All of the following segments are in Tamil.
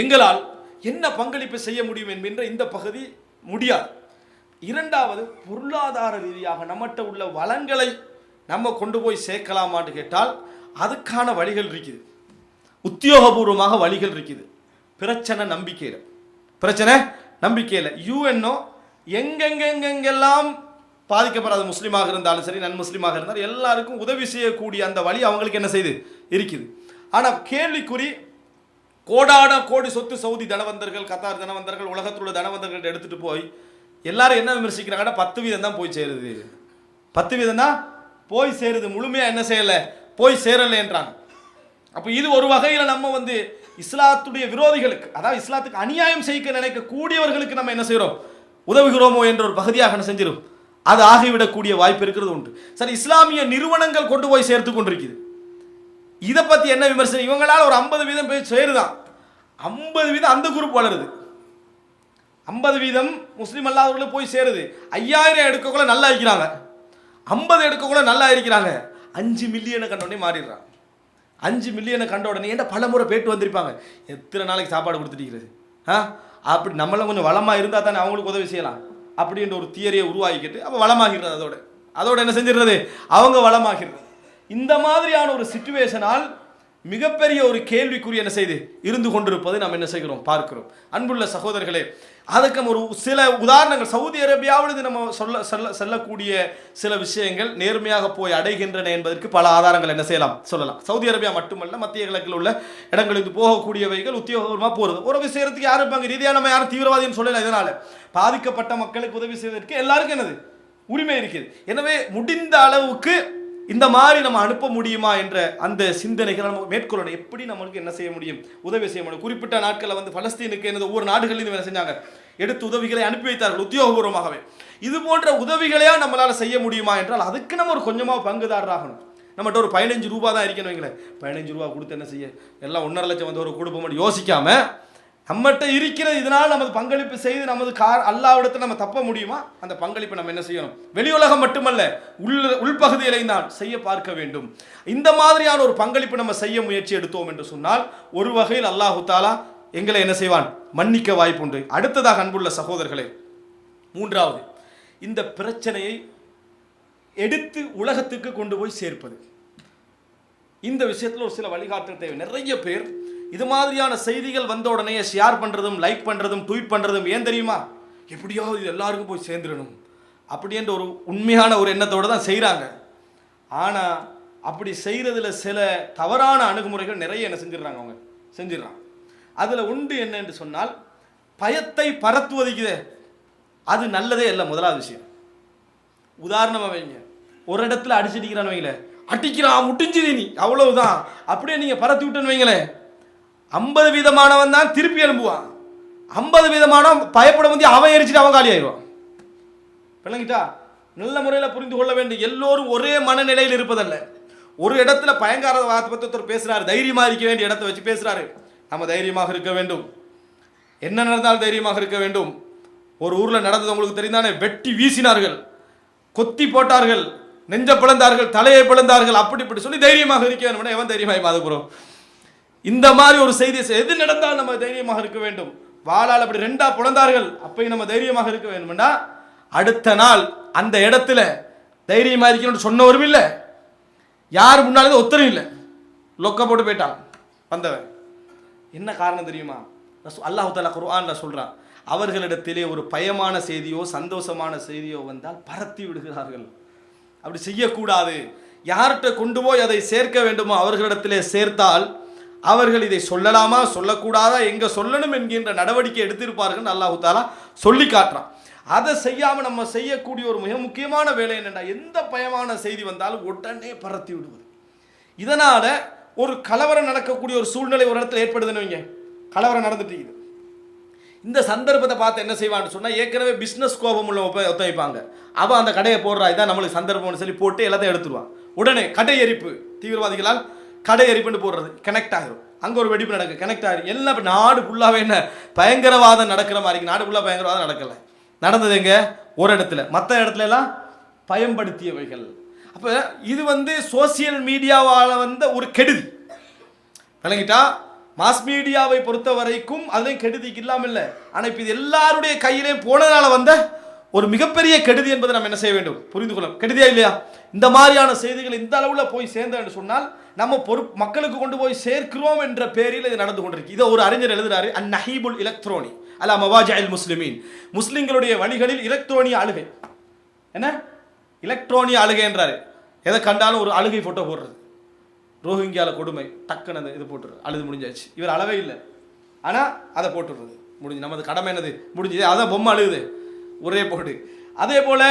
எங்களால் என்ன பங்களிப்பு செய்ய முடியும் என்கின்ற இந்த பகுதி முடியாது. இரண்டாவது, பொருளாதார ரீதியாக நம்மகிட்ட உள்ள வளங்களை நம்ம கொண்டு போய் சேர்க்கலாமான்னு கேட்டால் அதுக்கான வழிகள் இருக்குது, உத்தியோகபூர்வமாக வழிகள் இருக்குது. பிரச்சனை நம்பிக்கையில் யூஎன்ஓ எங்கெங்கெங்கெல்லாம் பாதிக்கப்படாத முஸ்லீமாக இருந்தாலும் சரி, நன் முஸ்லீமாக இருந்தாலும் எல்லாருக்கும் உதவி செய்யக்கூடிய அந்த வழி அவங்களுக்கு என்ன செய்து இருக்குது. ஆனால் கேள்விக்குறி, கோடான கோடி சொத்து சவுதி தனவந்தர்கள், கத்தார் தனவந்தர்கள், உலகத்தில் உள்ள தனவந்தர்கள் எடுத்துட்டு போய் எல்லாரும் என்ன விமர்சிக்கிறாங்கன்னா 10% தான் போய் சேருது, 10% தான் போய் சேருது, முழுமையாக என்ன செய்யலை, போய் சேரலைன்றாங்க. அப்போ இது ஒரு வகையில் நம்ம இஸ்லாத்துடைய விரோதிகளுக்கு, அதாவது இஸ்லாத்துக்கு அநியாயம் செய்ய நினைக்கக்கூடியவர்களுக்கு நம்ம என்ன செய்கிறோம், உதவுகிறோமோ என்ற ஒரு பகுதியாக என்ன செஞ்சிடும், அது ஆகிவிடக்கூடிய வாய்ப்பு இருக்கிறது உண்டு. சரி, இஸ்லாமிய நிறுவனங்கள் கொண்டு போய் சேர்த்து கொண்டிருக்குது, இதை பற்றி என்ன விமர்சனம்? இவங்களால் ஒரு 50% போய் சேருதான், 50% அந்த குரூப் வளருது, 50% முஸ்லீம் அல்லாதவர்களுக்கு போய் சேருது. 5000 எடுக்கக்குள்ள நல்லா இருக்கிறாங்க, 50 எடுக்கக்குள்ள நல்லா இருக்கிறாங்க, 5 மில்லியனை கண்டோடனே மாறிடுறாங்க. 5 மில்லியனை கண்ட உடனே ஏன்டா பல முறை போயிட்டு வந்திருப்பாங்க, எத்தனை நாளைக்கு சாப்பாடு கொடுத்துட்டு அப்படி நம்மளாம் கொஞ்சம் வளமாக இருந்தால் தானே அவங்களுக்கு உதவி செய்யலாம் அப்படின்ற ஒரு தியரியை உருவாக்கிட்டு அப்போ வளமாகிறது, அதோட என்ன செஞ்சிடுறது, அவங்க வளமாகிறது. இந்த மாதிரியான ஒரு சிச்சுவேஷனால் மிகப்பெரிய ஒரு கேள்விக்குறி என்ன செய்து இருந்து கொண்டிருப்பது நாம் என்ன செய்கிறோம், பார்க்கிறோம். அன்புள்ள சகோதரர்களே, அதுக்கு ஒரு சில உதாரணங்கள், சவுதி அரேபியாவில் நம்ம சொல்லக்கூடிய சில விஷயங்கள் நேர்மையாக போய் அடைகின்றன என்பதற்கு பல ஆதாரங்கள் என்ன செய்யலாம், சொல்லலாம். சவுதி அரேபியா மட்டுமல்ல, மத்திய கிழக்கில் உள்ள இடங்களுக்கு போகக்கூடியவைகள் உத்தியோகமாக போகிறது. ஒரு விஷயத்துக்கு யாரும் இருப்பாங்க ரீதியாக நம்ம யாரும் தீவிரவாதின்னு சொல்லலாம். இதனால பாதிக்கப்பட்ட மக்களுக்கு உதவி செய்வதற்கு எல்லாருக்கும் என்னது உரிமை இருக்குது. எனவே முடிந்த அளவுக்கு இந்த மாதிரி நம்ம அனுப்ப முடியுமா என்ற அந்த சிந்தனைகளை நம்ம மேற்கொள்ளணும். எப்படி நம்மளுக்கு என்ன செய்ய முடியும், உதவி செய்ய முடியும். குறிப்பிட்ட நாட்களில் பலஸ்தீனுக்கு எனது ஒவ்வொரு நாடுகளிலும் என்ன செஞ்சாங்க, எடுத்து உதவிகளை அனுப்பி வைத்தார்கள் உத்தியோகபூர்வமாகவே. இது போன்ற உதவிகளையா நம்மளால் செய்ய முடியுமா என்றால் அதுக்கு நம்ம ஒரு கொஞ்சமாக பங்குதாரராகணும். நம்மகிட்ட ஒரு 15 ரூபா தான் இருக்கணும் வைங்களேன், 15 ரூபா கொடுத்து என்ன செய்ய, எல்லாம் 1.5 லட்சம் ஒரு கொடுப்போம் யோசிக்காம நம்மகிட்ட இருக்கிறது, இதனால் நமது பங்களிப்பு செய்து நமது அல்லாவிடத்தில் நம்ம தப்ப முடியுமா, அந்த பங்களிப்பை நம்ம என்ன செய்யணும், வெளி உலகம் மட்டுமல்ல உள்பகுதியிலையும் தான் செய்ய பார்க்க வேண்டும். இந்த மாதிரியான ஒரு பங்களிப்பு நம்ம செய்ய முயற்சி எடுத்தோம் என்று சொன்னால் ஒரு வகையில் அல்லாஹு தாலா எங்களை என்ன செய்வான், மன்னிக்க வாய்ப்புண்டு. அடுத்ததாக அன்புள்ள சகோதரர்களே, மூன்றாவது, இந்த பிரச்சனையை எடுத்து உலகத்துக்கு கொண்டு போய் சேர்ப்பது. இந்த விஷயத்தில் ஒரு சில வழிகாட்டல் தேவை. நிறைய பேர் இது மாதிரியான செய்திகள் வந்த உடனே ஷேர் பண்ணுறதும், லைக் பண்ணுறதும், ட்வீட் பண்ணுறதும், ஏன் தெரியுமா, எப்படியாவது இது எல்லாருக்கும் போய் சேர்ந்துடணும் அப்படின்ற ஒரு உண்மையான ஒரு எண்ணத்தோடு தான் செய்கிறாங்க. ஆனால் அப்படி செய்கிறதுல சில தவறான அணுகுமுறைகள் நிறைய என்ன செஞ்சிடறாங்க, அவங்க செஞ்சிடறாங்க. அதில் உண்டு என்ன என்று சொன்னால், பயத்தை பரத்துவதுக்குதே அது நல்லதே இல்லை. முதலாவது விஷயம், உதாரணமாக வைங்க, ஒரு இடத்துல அடிச்சிடிக்கிறான்னு வைங்களேன், அடிக்கிறான் முட்டிஞ்சுது நீ அவ்வளவுதான், அப்படியே நீங்கள் பரத்தி விட்டுன்னு வைங்களேன், 50% தான் திருப்பி எழும்புவான், 50% பயப்பட வந்து அவன் எரிச்சிட்டு அவன் காலி ஆயிடுவான். பிள்ளைங்கிட்டா நல்ல முறையில் புரிந்து கொள்ள வேண்டும். எல்லோரும் ஒரே மனநிலையில் இருப்பதல்ல. ஒரு இடத்துல பயங்கரவாதத்தை பற்றி ஒருத்தர் பேசுறாரு, தைரியமாக இருக்க வேண்டிய இடத்தை வச்சு பேசுறாரு. நம்ம தைரியமாக இருக்க வேண்டும், என்ன நடந்தாலும் தைரியமாக இருக்க வேண்டும். ஒரு ஊரில் நடந்தது உங்களுக்கு தெரிந்தானே, வெட்டி வீசினார்கள், கொத்தி போட்டார்கள், நெஞ்ச பிளந்தார்கள், தலையை பிளந்தார்கள், அப்படி இப்படி சொல்லி தைரியமாக இருக்க வேண்டும். எவன் தைரியமாய் மாதபுரம் இந்த மாதிரி ஒரு செய்தி, எது நடந்தாலும் நம்ம தைரியமாக இருக்க வேண்டும். வாளால் அப்படி 2ஆ பிளந்தார்கள், அப்பயும் நம்ம தைரியமாக இருக்க வேண்டும்னா, அடுத்த நாள் அந்த இடத்துல தைரியமாக இருக்கணும்னு சொன்னவரும் இல்லை, யார் முன்னாலும் ஒத்தரும் இல்லை, லொக்க போட்டு போயிட்டான் வந்தவன். என்ன காரணம் தெரியுமா, அல்லாஹ் தஆலா குர்ஆன்ல சொல்றான், அவர்களிடத்திலே ஒரு பயமான செய்தியோ சந்தோஷமான செய்தியோ வந்தால் பரத்தி விடுகிறார்கள். அப்படி செய்யக்கூடாது. யார்கிட்ட கொண்டு போய் அதை சேர்க்க வேண்டுமோ அவர்களிடத்திலே சேர்த்தால் அவர்கள் இதை சொல்லலாமா சொல்லக்கூடாதா, எங்க சொல்லணும் என்கின்ற நடவடிக்கை எடுத்திருப்பார்கள் அல்லாஹ் தஆலா சொல்லி காட்டுறான். அதை செய்யாமல் நம்ம செய்யக்கூடிய ஒரு மிக முக்கியமான வேலை என்னென்னா, எந்த பயமான செய்தி வந்தாலும் உடனே பரத்தி விடுவது. இதனால ஒரு கலவரம் நடக்கக்கூடிய ஒரு சூழ்நிலை ஒரு இடத்துல ஏற்படுதுன்னு வைங்க, கலவரம் நடந்துட்டு இருக்குது. இந்த சந்தர்ப்பத்தை பார்த்து என்ன செய்வான்னு சொன்னால், ஏற்கனவே பிஸ்னஸ் கோபம் உள்ள ஒத்துழைப்பாங்க, அவன் அந்த கடையை போடுறா, இதான் நம்மளுக்கு சந்தர்ப்பம்னு சொல்லி போட்டு எல்லாத்தையும் எடுத்துருவான். உடனே கடை எரிப்பு, தீவிரவாதிகளால் கடை எரிப்புன்னு போடுறது, கனெக்ட் ஆகிரும். அங்கே ஒரு வெடிப்பு நடக்குது, கனெக்ட் ஆகிரும். எல்லாம் நாடு ஃபுல்லாகவே என்ன பயங்கரவாதம் நடக்கிற மாதிரி, நாடு ஃபுல்லாக பயங்கரவாதம் நடக்கலை. நடந்தது எங்க, ஒரு இடத்துல, மற்ற இடத்துல எல்லாம் பயன்படுத்தியவைகள். அப்போ இது சோசியல் மீடியாவால் வந்த ஒரு கெடுதி. விளங்கிட்டா, மாஸ் மீடியாவை பொறுத்த வரைக்கும் அதுலேயும் கெடுதிக்கு இல்லாமல் இல்லை. ஆனால் இப்போ இது எல்லாருடைய கையிலேயும் போனதால வந்த ஒரு மிகப்பெரிய கெடுதி என்பதை நம்ம என்ன செய்ய வேண்டும், புரிந்து கொள்ளும். கெடுதியா இல்லையா? இந்த மாதிரியான செய்திகள் இந்த அளவில் போய் சேர்ந்த என்று சொன்னால் நம்ம மக்களுக்கு கொண்டு போய் சேர்க்கிறோம் என்ற பேரில் இது நடந்து கொண்டிருக்கு. இதை ஒரு அறிஞர் எழுதுறாரு, அந்நஹீபுல் இலக்ட்ரோனி அலா மவாஜில் முஸ்லிமீன், முஸ்லிம்களுடைய வழிகளில் எலக்ட்ரோனிய அழுகை. என்ன எலக்ட்ரோனிய அழுகை என்றாரு? எதை கண்டாலும் ஒரு அழுகை போட்டோ போடுறது, ரோஹிங்கியால கொடுமை டக்குன்னு அந்த இது போட்டுறது, அழுது முடிஞ்சாச்சு. இவர் அளவே இல்லை, ஆனால் அதை போட்டுடுறது முடிஞ்சு. நமது கடமை என்னது, முடிஞ்சது. அதை பொம்மை அழுகுது ஒரே போட்டு. அதே போல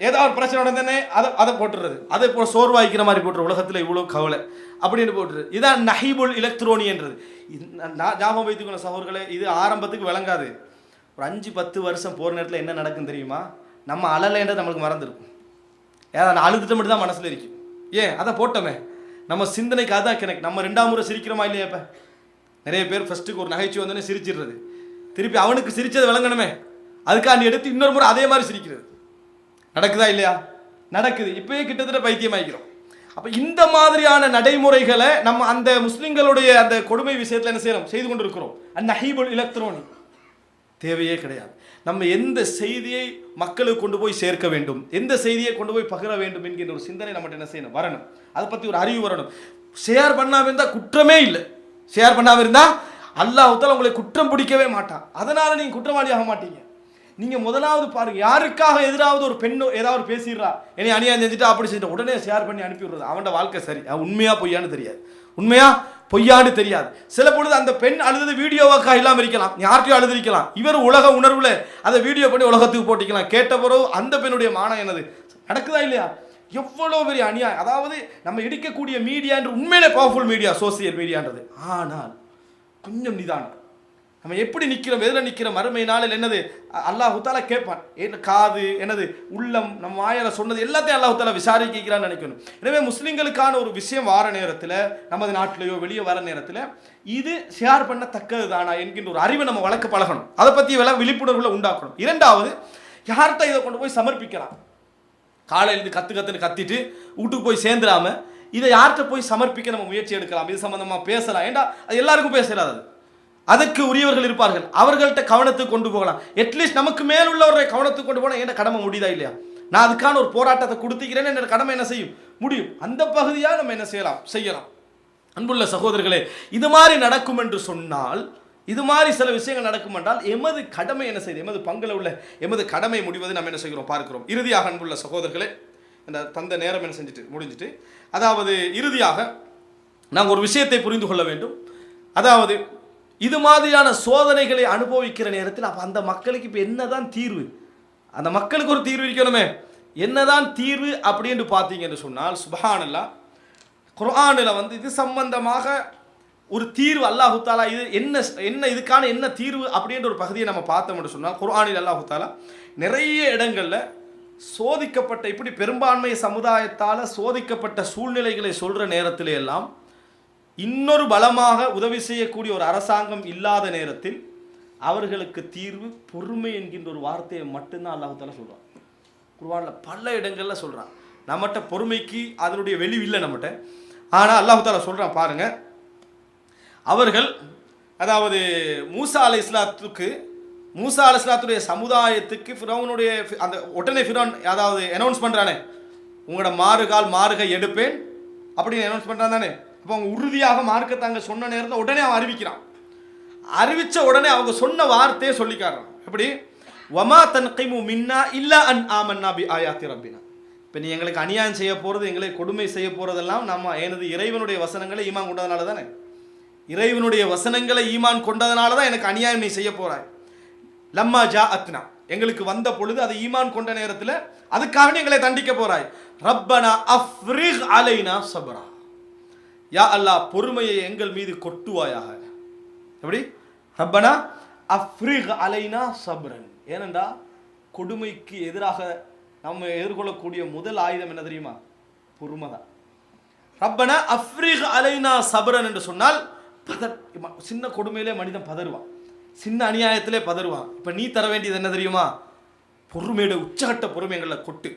ஏதாவது ஒரு பிரச்சனை உடனே அதை போட்டுறது, அதே போல சோர்வாய்க்கிற மாதிரி போட்டுரு, உலகத்தில் இவ்வளோ கவலை அப்படின்னு போட்டுரு. இதான் நஹீபுல் இலக்ட்ரோனி என்றது. ஞாபகம் வைத்துக்கணும் சகோதரர்களே, இது ஆரம்பத்துக்கு விளங்காது. ஒரு 5-10 வருஷம் போகிற நேரத்தில் என்ன நடக்கும் தெரியுமா? நம்ம அழலைன்றது நம்மளுக்கு மறந்துருக்கும். ஏதாவது அழுதுட்ட மட்டும் தான் மனசில் இருக்கும். ஏன் அதை போட்டோமே, நம்ம சிந்தனைக்கு அதான் கிணக்கு. நம்ம 2ஆம் முறை சிரிக்கிறோமா இல்லையா? இப்போ நிறைய பேர் ஃபஸ்ட்டுக்கு ஒரு நகைச்சுவை வந்தோடனே சிரிச்சிடுறது, திருப்பி அவனுக்கு சிரிச்சதை விளங்கணுமே அதுக்காண்டி எடுத்து இன்னொரு முறை அதே மாதிரி சிரிக்கிறது. நடக்குதா இல்லையா? நடக்குது. இப்பயே கிட்டத்தட்ட பைத்தியமாக்கிறோம். அப்போ இந்த மாதிரியான நடைமுறைகளை நம்ம அந்த முஸ்லிம்களுடைய அந்த கொடுமை விஷயத்தில் என்ன செய்யறோம், செய்து கொண்டிருக்கிறோம். அந்நஹீபுல் இலக்ட்ரோனி தேவையே கிடையாது. நம்ம எந்த செய்தியை மக்களுக்கு கொண்டு போய் சேர்க்க வேண்டும், எந்த செய்தியை கொண்டு போய் பகிர வேண்டும் என்கின்ற ஒரு சிந்தனை நம்மகிட்ட என்ன செய்யணும், வரணும். அதை பற்றி ஒரு அறிவு வரணும். ஷேர் பண்ணாமல் இருந்தால் குற்றமே இல்லை. ஷேர் பண்ணாமல் இருந்தால் அல்லாஹ் தஆலா உங்களை குற்றம் பிடிக்கவே மாட்டான். அதனால நீங்கள் குற்றவாளியாக மாட்டீங்க. நீங்கள் முதலாவது பாருங்க, யாருக்காக எதிராவது ஒரு பெண்ணோ ஏதாவது பேசிடுறா, என்னை அநியாயம் செஞ்சுட்டு அப்படி செஞ்சுட்டு உடனே ஷேர் பண்ணி அனுப்பி விடுறது. அவனோட வாழ்க்கை சரி, உண்மையா பொய்யான்னு தெரியாது, உண்மையா பொய்யான்னு தெரியாது. சில பொழுது அந்த பெண் அழுது வீடியோவாக்கா இல்லாமல் இருக்கலாம், யார்கிட்டயும் அழுதிருக்கலாம். இவர் உலக உணர்வுல அதை வீடியோ பண்ணி உலகத்துக்கு போட்டிக்கலாம். கேட்ட பிறகு அந்த பெண்ணுடைய மானம் என்னது நடக்குதா இல்லையா? எவ்வளோ பெரிய அநியாயம். அதாவது நம்ம எடுக்கக்கூடிய மீடியா என்று உண்மையிலே பவர்ஃபுல் மீடியா சோசியல் மீடியான்றது. ஆனால் கொஞ்சம் நிதானம். நம்ம எப்படி நிற்கிறோம், எதில் நிற்கிறோம், மறுமை நாளில் என்னது அல்லாஹ் தஆலா கேட்பான். என்ன காது என்னது உள்ளம் நம்ம வாயில சொன்னது எல்லாத்தையும் அல்லாஹ் தஆலா விசாரிக்கிறான்னு நினைக்கணும். எனவே முஸ்லிம்களுக்கான ஒரு விஷயம் வார நேரத்தில், நமது நாட்டிலேயோ வெளியே வர நேரத்தில் இது ஷேர் பண்ணத்தக்கது தானா என்கின்ற ஒரு அறிவை நம்ம வளர்க்க பழகணும். அதை பற்றி விழிப்புணர்வுகளை உண்டாக்கணும். இரண்டாவது, யார்கிட்ட இதை கொண்டு போய் சமர்ப்பிக்கலாம். காலையிலேருந்து கத்துன்னு கத்திட்டு வீட்டுக்கு போய் சேர்ந்துடாம இதை யார்கிட்ட போய் சமர்ப்பிக்க நம்ம முயற்சி எடுக்கலாம். இது சம்பந்தமாக பேசலாம். ஏண்டா அது எல்லாருக்கும் பேசலாது, அதுக்கு உரியவர்கள் இருப்பார்கள், அவர்கள்ட்ட கவனத்துக்கு கொண்டு போகலாம். அட்லீஸ்ட் நமக்கு மேல் உள்ளவரை கவனத்துக்கு கொண்டு போனால் என்ன கடமை முடியுதா இல்லையா? நான் அதுக்கான ஒரு போராட்டத்தை கொடுத்துக்கிறேன்னு என்னோட கடமை என்ன செய்யும் முடியும். அந்த பகுதியாக நம்ம என்ன செய்யலாம். அன்புள்ள சகோதரர்களே, இது மாதிரி நடக்கும் என்று சொன்னால், இது மாதிரி சில விஷயங்கள் நடக்கும் என்றால் எமது கடமை என்ன செய்யுது, எமது பங்குல உள்ள எமது கடமை முடிவது நம்ம என்ன செய்கிறோம் பார்க்கிறோம். இறுதியாக அன்புள்ள சகோதரர்களே, இந்த தந்த நேரம் என்ன செஞ்சுட்டு முடிஞ்சிட்டு, அதாவது இறுதியாக நாங்கள் ஒரு விஷயத்தை புரிந்து கொள்ள வேண்டும். அதாவது இது மாதிரியான சோதனைகளை அனுபவிக்கிற நேரத்தில் அப்போ அந்த மக்களுக்கு இப்போ என்னதான் தீர்வு, அந்த மக்களுக்கு ஒரு தீர்வு இருக்கணுமே. என்னதான் தீர்வு அப்படின்னு பார்த்தீங்கன்னு சொன்னால், சுப்ஹானல்லாஹ், குர்ஆனில் இது சம்பந்தமாக ஒரு தீர்வு அல்லாஹு தாலா இது என்ன இதுக்கான என்ன தீர்வு அப்படின்ற ஒரு பகுதியை நம்ம பார்த்தோம்னு சொன்னால், குர்ஆனில் அல்லாஹு தாலா நிறைய இடங்களில் சோதிக்கப்பட்ட, இப்படி பெரும்பான்மை சமுதாயத்தால் சோதிக்கப்பட்ட சூழ்நிலைகளை சொல்கிற நேரத்திலே எல்லாம் இன்னொரு பலமாக உதவி செய்யக்கூடிய ஒரு அரசாங்கம் இல்லாத நேரத்தில் அவர்களுக்கு தீர்வு பொறுமை என்கின்ற ஒரு வார்த்தையை மட்டும்தான் அல்லாஹ் தஆலா சொல்கிறான். குர்ஆனில் பல இடங்களில் சொல்கிறான். நம்மகிட்ட பொறுமைக்கு அதனுடைய வெளி இல்லை நம்மகிட்ட. ஆனால் அல்லாஹ் தஆலா சொல்கிறான் பாருங்க, அவர்கள் அதாவது மூசா அலைஹிஸ்ஸலாத்துடைய சமுதாயத்துக்கு ஃபிரௌனுடைய அந்த உடனே ஃபிரௌன் அதாவது அனௌன்ஸ் பண்ணுறானே, உங்களோட மாறுகை எடுப்பேன் அப்படின்னு அனௌன்ஸ் பண்ணுறான் தானே. அப்போ அவங்க உறுதியாக மார்க்கத்தாங்க சொன்ன நேரத்தில் உடனே அவன் அறிவிக்கிறான். அறிவித்த உடனே அவங்க சொன்ன வார்த்தையை சொல்லிக்காரன். எப்படி, வமா தன்கிமு மின்னா இல்லா அன் ஆமன்னா பி ஆயாத்தி ரப்பினா. இப்போ நீ எங்களுக்கு அநியாயம் செய்ய போகிறது, எங்களை கொடுமை செய்ய போகிறதெல்லாம் நம்ம எனது இறைவனுடைய வசனங்களை ஈமான் கொண்டதுனால தானே. இறைவனுடைய வசனங்களை ஈமான் கொண்டதுனால தான் எனக்கு அநியாயம் நீ செய்ய போகிறாய். லம்மா ஜா அத்னா, எங்களுக்கு வந்த பொழுது அதை ஈமான் கொண்ட நேரத்தில் அதுக்காக எங்களை தண்டிக்க போகிறாய். ரப்பனா அஃப்ரிக் அலைனா சப்ரா, யா அல்லாஹ் பொறுமையை எங்கள் மீது கொட்டுவாயாக. எப்படி, ரப்பனா அஃப்ரிக் அலைனா சப்ரன். ஏனென்றா கொடுமைக்கு எதிராக நம்ம எதிர்கொள்ளக்கூடிய முதல் ஆயுதம் என்ன தெரியுமா, பொறுமை தான். ரப்பனா அஃப்ரிக் அலைனா சப்ரன் என்று சொன்னால் சின்ன கொடுமையிலே மனிதன் பதறுவான், சின்ன அநியாயத்திலே பதறுவான். இப்போ நீ தர வேண்டியது என்ன தெரியுமா, பொறுமையோட உச்சகட்ட பொறுமை எங்களை கொட்டு.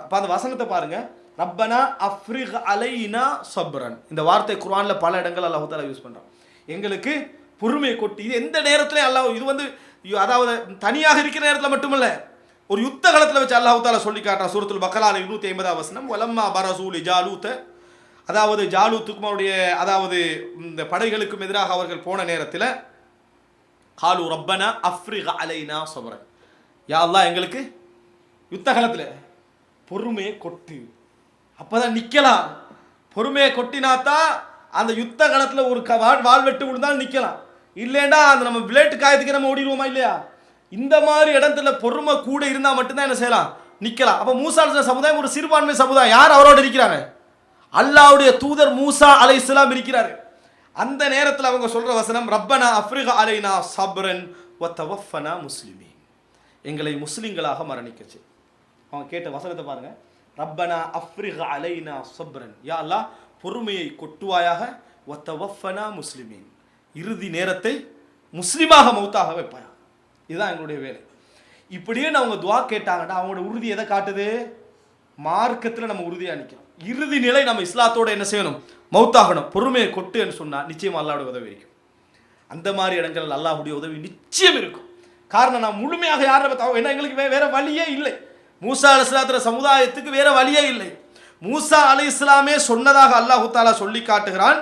அப்போ அந்த வசனத்தை பாருங்க, ரப்பனா அஃப்ரிக் அலைனா சப்ரன். இந்த வார்த்தை குர்ஆனில் பல இடங்கள் அல்லாஹ் தஆலா யூஸ் பண்ணுறான். எங்களுக்கு பொறுமையை கொட்டி. இது எந்த நேரத்திலே அல்லாஹ் இது வந்து அதாவது தனியாக இருக்கிற நேரத்தில் மட்டுமல்ல, ஒரு யுத்த காலத்தில் வச்சு அல்லாஹ் தஆலா சொல்லி காட்டுறான். சூரத்துல் பக்ரால 250 வசனம், வலம்மா பரசூலி ஜாலூத்த, அதாவது ஜாலூத்துக்கும் அவருடைய அதாவது இந்த படைகளுக்கும் எதிராக அவர்கள் போன நேரத்தில் காலு ரப்பனா அஃப்ரிக் அலைனா சபரன், யா அல்லாஹ் எங்களுக்கு யுத்த காலத்தில் பொறுமையை கொட்டு, அப்பதான் நிக்கலாம். பொறுமையை கொட்டினாத்தான் அந்த யுத்த காலத்தில் ஒரு வாழ்வெட்டு விழுந்தாலும் நிக்கலாம். இல்லைண்டா அந்த நம்ம விளையாட்டு காயத்துக்கு நம்ம ஓடிடுவோமா இல்லையா? இந்த மாதிரி இடத்துல பொறுமை கூட இருந்தால் மட்டும்தான் என்ன செய்யலாம், நிக்கலாம். அப்போ மூசா அலைஹிஸ்ஸலாம் சமுதாயம் ஒரு சிறுபான்மை சமுதாயம். யார் அவரோட இருக்கிறாங்க? அல்லாஹ்வுடைய தூதர் மூசா அலைஹிஸ்ஸலாம் இருக்கிறாரு. அந்த நேரத்தில் அவங்க சொல்ற வசனம், ரப்பனா அஃப்ரிக் அலைனா சப்ரன் வ தவஃபனா முஸ்லிமீன், எங்களை முஸ்லிம்களாக மரணிக்கச்சு. அவங்க கேட்ட வசனத்தை பாருங்க, ரப்பனா அஃப்ரிக் அலைனா சப்ரன், யா அல்லாஹ் பொறுமையை கொட்டுவாயாக, வ தவஃபனா முஸ்லிமீன், இறுதி நேரத்தை முஸ்லிமாக மௌத்தாக வைப்பாயா. இதுதான் எங்களுடைய வேலை. இப்படியே அவங்க துவா கேட்டாங்கன்னா அவங்களோட உறுதி எதை காட்டுது? மார்க்கத்தில் நம்ம உறுதியாக நிற்கிறோம். இறுதி நிலை நம்ம இஸ்லாத்தோட என்ன செய்யணும்? மௌத்தாகணும். பொறுமையை கொட்டுன்னு சொன்னால் நிச்சயம் அல்லாஹ்வுடைய உதவி இருக்கும். அந்த மாதிரி இடங்கள் அல்லாஹ்வுடைய உதவி நிச்சயம் இருக்கும். காரணம் நான் முழுமையாக யாரை ஏன்னா எங்களுக்கு வேற வழியே இல்லை. மூசா அலைஹிஸ்ஸலாத்து சமுதாயத்துக்கு வேற வழியே இல்லை. மூசா அலைஹிஸ்ஸலாமே சொன்னதாக அல்லாஹ் தஆலா சொல்லி காட்டுகிறான்.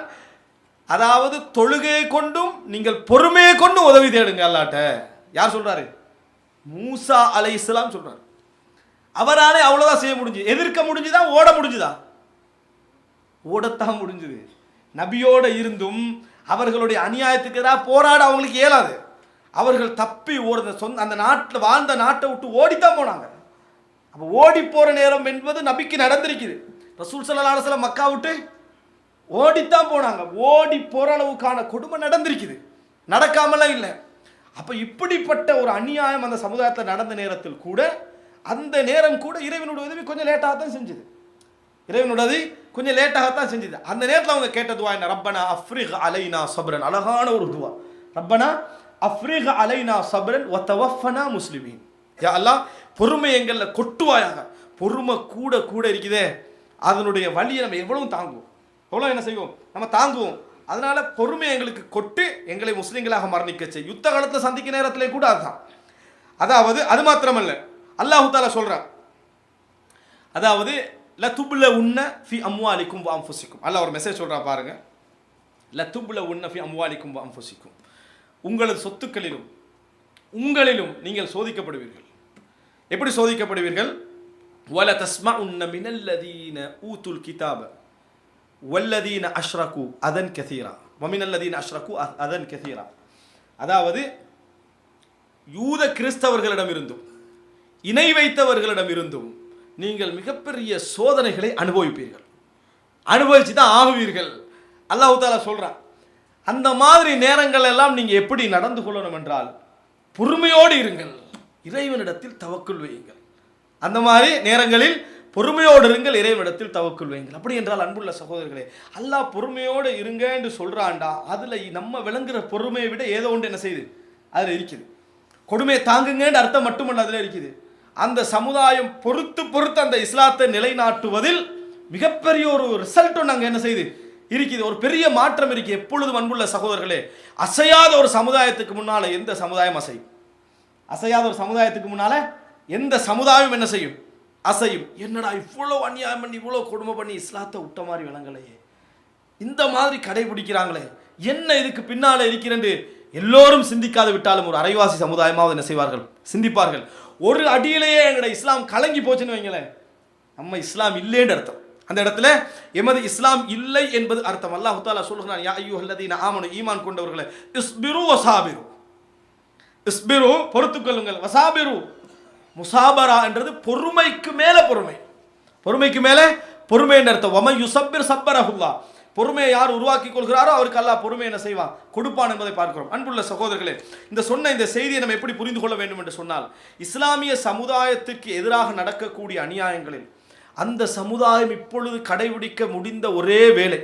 அதாவது தொழுகையை கொண்டும் நீங்கள் பொறுமையை கொண்டும் உதவி தேடுங்க அல்லாஹ்ட்ட. யார் சொல்றாரு? மூசா அலைஹிஸ்ஸலாம் சொல்றாரு. அவராலே அவ்வளவுதான் செய்ய முடிஞ்சு. எதிர்க்க முடிஞ்சுதா? ஓட முடிஞ்சுதா? ஓடத்தான் முடிஞ்சுது. நபியோட இருந்தும் அவர்களுடைய அநியாயத்துக்கு எதிராக போராட அவங்களுக்கு இயலாது. அவர்கள் தப்பி ஓடுற அந்த நாட்டில் வாழ்ந்த நாட்டை விட்டு ஓடித்தான் போனாங்க. அப்போ ஓடி போற நேரம் என்பது நபிக்கு நடந்திருக்குது. ரசூல் ஸல்லல்லாஹு அலைஹி வஸல்லம் மக்கா விட்டு ஓடித்தான் போனாங்க. ஓடி போற அளவுக்கான கொடுமை நடந்திருக்குது, நடக்காமலாம் இல்லை. அப்போ இப்படிப்பட்ட ஒரு அநியாயம் அந்த சமுதாயத்தில் நடந்த நேரத்தில் கூட, அந்த நேரம் கூட இறைவனுடைய உதவி கொஞ்சம் லேட்டாகத்தான் செஞ்சுது. இறைவனுடைய கொஞ்சம் லேட்டாகத்தான் செஞ்சுது. அந்த நேரத்தில் அவங்க கேட்ட துவா என்ன? ரப்பனா அஃப்ரிக் அலைனா சப்ரன், அழகான ஒரு துவா. ரப்பனா அஃப்ரிக் அலைனா சப்ரன் வ தவஃபனா முஸ்லிமீன், யா அல்லாஹ் பொறுமை எங்களில் கொட்டுவாயாக. பொறுமை கூட கூட இருக்குதே, அதனுடைய வழியை நம்ம எவ்வளவு தாங்குவோம், எவ்வளோ என்ன செய்வோம், நம்ம தாங்குவோம். அதனால பொறுமை எங்களுக்கு கொட்டு, எங்களை முஸ்லிம்களாக மரணிக்க செய். யுத்த காலத்தில் சந்திக்க நேரத்திலே கூட அதுதான். அதாவது அது மாத்திரமல்ல, அல்லாஹ் தஆலா சொல்றான், அதாவது லதுப்ல உன்ன ஃபி அம்வாலிக்கும் வ அன்ஃபுசிக்கும். அல்லாஹ் ஒரு மெசேஜ் சொல்றான் பாருங்க, லதுப்ல உன்ன ஃபி அம்வாலிக்கும் வ அன்ஃபுசிக்கும், உங்களது சொத்துக்களிலும் உங்களிலும் நீங்கள் சோதிக்கப்படுவீர்கள். எப்படி சோதிக்கப்படுவீர்கள்? வல தஸ்மஉன்ன மினல்லதீன ஊதுல் கிதாப வல்லதீன அஷ்ரகு அதன் கதீரா வமினல்லதீன அஷ்ரகு அதன் கதீரா. அதாவது யூத கிறிஸ்தவர்களிடமிருந்தும் இணை வைத்தவர்களிடமிருந்தும் நீங்கள் மிகப்பெரிய சோதனைகளை அனுபவிப்பீர்கள், அனுபவிச்சு தான் ஆகுவீர்கள். அல்லாஹ் தஆலா சொல்றான். அந்த மாதிரி நேரங்கள் எல்லாம் நீங்க எப்படி நடந்து கொள்ளணும் என்றால், பொறுமையோடு இருங்கள், இறைவனிடத்தில் தவக்குல் வையுங்கள். அந்த மாதிரி நேரங்களில் பொறுமையோடு இருங்கள், இறைவனிடத்தில் தவக்குல் வையுங்கள். அப்படி என்றால் அன்புள்ள சகோதரர்களே, அல்லாஹ் பொறுமையோடு இருங்க என்று சொல்றான்டா, அதுல நம்ம விளங்குற பொறுமையை விட ஏதோ ஒன்று என்ன செய்யுது, அதுல இருக்குது. கொடுமையை தாங்குங்கன்னு அர்த்தம் மட்டுமல்ல, அதுல இருக்குது. அந்த சமுதாயம் பொறுத்து பொறுத்து அந்த இஸ்லாத்தை நிலைநாட்டுவதில் மிகப்பெரிய ஒரு ரிசல்ட் நாங்கள் என்ன செய்யுது இருக்குது, ஒரு பெரிய மாற்றம் இருக்கு. எப்பொழுதும் அன்புள்ள சகோதரர்களே, அசையாத ஒரு சமுதாயத்துக்கு முன்னால எந்த சமுதாயம் அசையும்? அசையாத ஒரு சமுதாயத்துக்கு முன்னால எந்த சமுதாயம் என்ன செய்யும்? அசையும். என்னடா இவ்வளோ அநியாயம் பண்ணி இவ்வளோ கொடுமை பண்ணி இஸ்லாத்தை விட்ட மாதிரி விளங்கலையே, இந்த மாதிரி கடைபிடிக்கிறாங்களே, என்ன இதுக்கு பின்னால இருக்கிறது எல்லோரும் சிந்திக்காது விட்டாலும் ஒரு அரைவாசி சமுதாயமாவது என்ன செய்வார்கள், சிந்திப்பார்கள். ஒரு அடியிலேயே எங்கட இஸ்லாம் கலங்கி போச்சுன்னு வைங்களேன், நம்ம இஸ்லாம் இல்லைன்னு அர்த்தம். அந்த இடத்துல எமது இஸ்லாம் இல்லை என்பது அர்த்தம். அல்லாஹ் தஆலா சொல்கிறான், யா அய்யுஹல்லதீன ஆமனு, ஈமான் கொண்டவர்களே, இஸ்பிரு வஸாபிரு, இஸ்பிரு பொறுத்துக்கொள்ளுங்கள், வஸாபிரு முசாபரா என்றது பொறுமைக்கு மேல பொறுமை, பொறுமைக்கு மேல பொறுமை என்ற அர்த்தம். வமன் யுஸப்பிர் ஸப்பரஹுல்லாஹ், பொறுமையை யார் உருவாக்கி கொள்கிறாரோ அவருக்கு அல்லாஹ் பொறுமை என்ன செய்வான், கொடுப்பான் என்பதை பார்க்கிறோம். அன்புள்ள சகோதரர்களே, இந்த சொன்ன இந்த செய்தியை நம்ம எப்படி புரிந்து கொள்ள வேண்டும் என்று சொன்னால், இஸ்லாமிய சமுதாயத்திற்கு எதிராக நடக்கக்கூடிய அநியாயங்களில் அந்த சமுதாயம் இப்பொழுது கடைபிடிக்க முடிந்த ஒரே வேலை,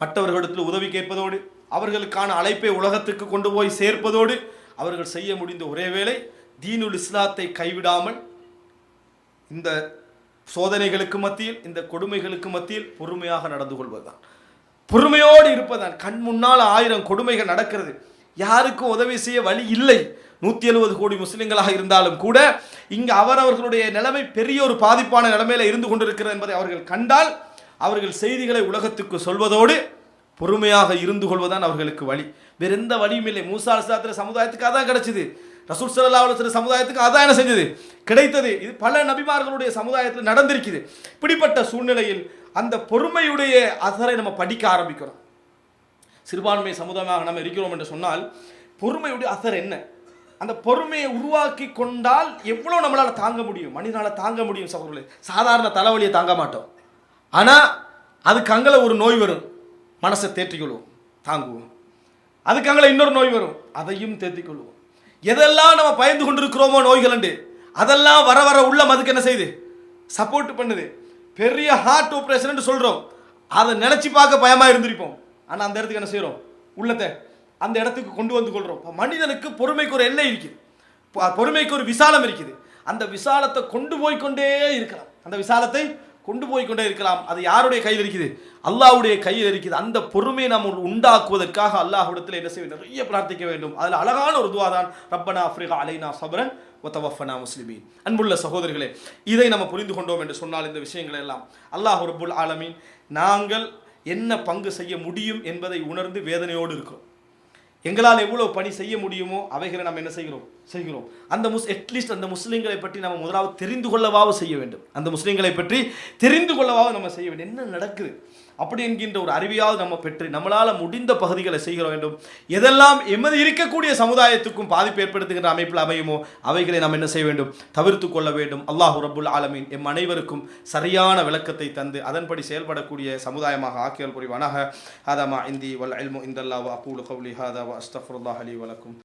மற்றவர்களிடத்தில் உதவி கேட்பதோடு, அவர்களுக்கான அழைப்பை உலகத்துக்கு கொண்டு போய் சேர்ப்பதோடு, அவர்கள் செய்ய முடிந்த ஒரே வேலை, தீனுல் இஸ்லாத்தை கைவிடாமல் இந்த சோதனைகளுக்கு மத்தியில், இந்த கொடுமைகளுக்கு மத்தியில் பொறுமையாக நடந்து கொள்வதுதான். பொறுமையோடு இருப்பதான். கண் முன்னால் 1000 கொடுமைகள் நடக்கிறது, யாருக்கும் உதவி செய்ய வழி இல்லை. 170 கோடி முஸ்லிம்களாக இருந்தாலும் கூட இங்கு அவரவர்களுடைய நிலைமை பெரிய ஒரு பாதிப்பான நிலைமையில இருந்து கொண்டிருக்கிறது என்பதை அவர்கள் கண்டால் அவர்கள் செய்திகளை உலகத்துக்கு சொல்வதோடு பொறுமையாக இருந்து கொள்வதுதான் அவர்களுக்கு வழி. வேற எந்த வழியும் இல்லை. மூசா அலைஹிஸ்ஸலாத்து சமுதாயத்துக்கு அதான் கிடைச்சது, ரசூல் ஸல்லல்லாஹு அலைஹி வஸல்லம் சமுதாயத்துக்கு அதான் என்ன செஞ்சது, கிடைத்தது. இது பல நபிமார்களுடைய சமுதாயத்தில் நடந்திருக்குது. இப்படிப்பட்ட சூழ்நிலையில் அந்த பொறுமையுடைய அசரை நம்ம படிக்க ஆரம்பிக்கிறோம். சிறுபான்மை சமுதாயமாக நம்ம இருக்கிறோம் என்று சொன்னால் பொறுமையுடைய அசர் என்ன, அந்த பொறுமையை உருவாக்கி கொண்டால் எவ்வளோ நம்மளால் தாங்க முடியும், மனிதனால் தாங்க முடியும். சகோதரர்களே, சாதாரண தலைவலியை தாங்க மாட்டோம், ஆனால் அதுக்கு அங்கே ஒரு நோய் வரும், மனசை தேற்றிக்கொள்வோம், தாங்குவோம். அதுக்கு அங்கே இன்னொரு நோய் வரும், அதையும் தேற்றிக்கொள்வோம். எதெல்லாம் நம்ம பயந்து கொண்டிருக்கிறோமோ நோய்கள் உண்டு, அதெல்லாம் வர வர உள்ளம் அதுக்கு என்ன செய்யுது, சப்போர்ட் பண்ணுது. பெரிய ஹார்ட் ஆப்ரேஷன் சொல்கிறோம், அதை நினச்சி பார்க்க பயமாக இருந்திருப்போம், ஆனால் அந்த இடத்துக்கு என்ன செய்கிறோம், உள்ளத்தை அந்த இடத்துக்கு கொண்டு வந்து கொள்கிறோம். மனிதனுக்கு பொறுமைக்கு ஒரு எல்லை இருக்குது, பொறுமைக்கு ஒரு விசாலம் இருக்குது. அந்த விசாலத்தை கொண்டு போய்கொண்டே இருக்கலாம், அந்த விசாலத்தை கொண்டு போய்கொண்டே இருக்கலாம். அது யாருடைய கையில் இருக்குது, அல்லாஹ்வுடைய கையில் இருக்குது. அந்த பொறுமையை நாம் உண்டாக்குவதற்காக அல்லாஹ்விடத்தில் என்ன செய்ய நிறைய பிரார்த்திக்க வேண்டும். அதில் அழகான ஒரு துவா தான் ரப்பனா அஃப்ரிகா அலைனா சப்ரன் வதவஃபனா முஸ்லிமீன். அன்புள்ள சகோதரர்களே, இதை நம்ம புரிந்து கொண்டோம் என்று சொன்னால் இந்த விஷயங்கள் எல்லாம் அல்லாஹ் ரப்புல் ஆலமீன் நாங்கள் என்ன பங்கு செய்ய முடியும் என்பதை உணர்ந்து வேதனையோடு இருக்கிறோம். எங்களால் எவ்வளோ பணி செய்ய முடியுமோ அவைகளை நம்ம என்ன செய்கிறோம். அந்த அட்லீஸ்ட் அந்த முஸ்லீம்களை பற்றி நம்ம முதலாவது தெரிந்து கொள்ளவாவது செய்ய வேண்டும். அந்த முஸ்லீம்களை பற்றி தெரிந்து கொள்ளவாவது நம்ம செய்ய வேண்டும். என்ன நடக்குது அப்படி என்கின்ற ஒரு அறிவையாவது நம்ம பெற்று நம்மளால் முடிந்த பகுதிகளை செய்ய வேண்டும். எதெல்லாம் எமது இருக்கக்கூடிய சமுதாயத்துக்கும் பாதிப்பு ஏற்படுத்துகின்ற அமைப்பில் அமையுமோ அவைகளை நாம் என்ன செய்ய வேண்டும், தவிர்த்து கொள்ள வேண்டும். அல்லாஹ் ரப்புல் ஆலமீன் எம் அனைவருக்கும் சரியான விளக்கத்தை தந்து அதன்படி செயல்படக்கூடிய சமுதாயமாக ஆக்கியல் புரிவானாக. ஹாதா மா இந்தி வல் இல்மு இந்தல்லாஹ் வ அகூலு கௌலி ஹாதா வ அஸ்தக்ஃபிருல்லாஹ் லி வ லக்கும்.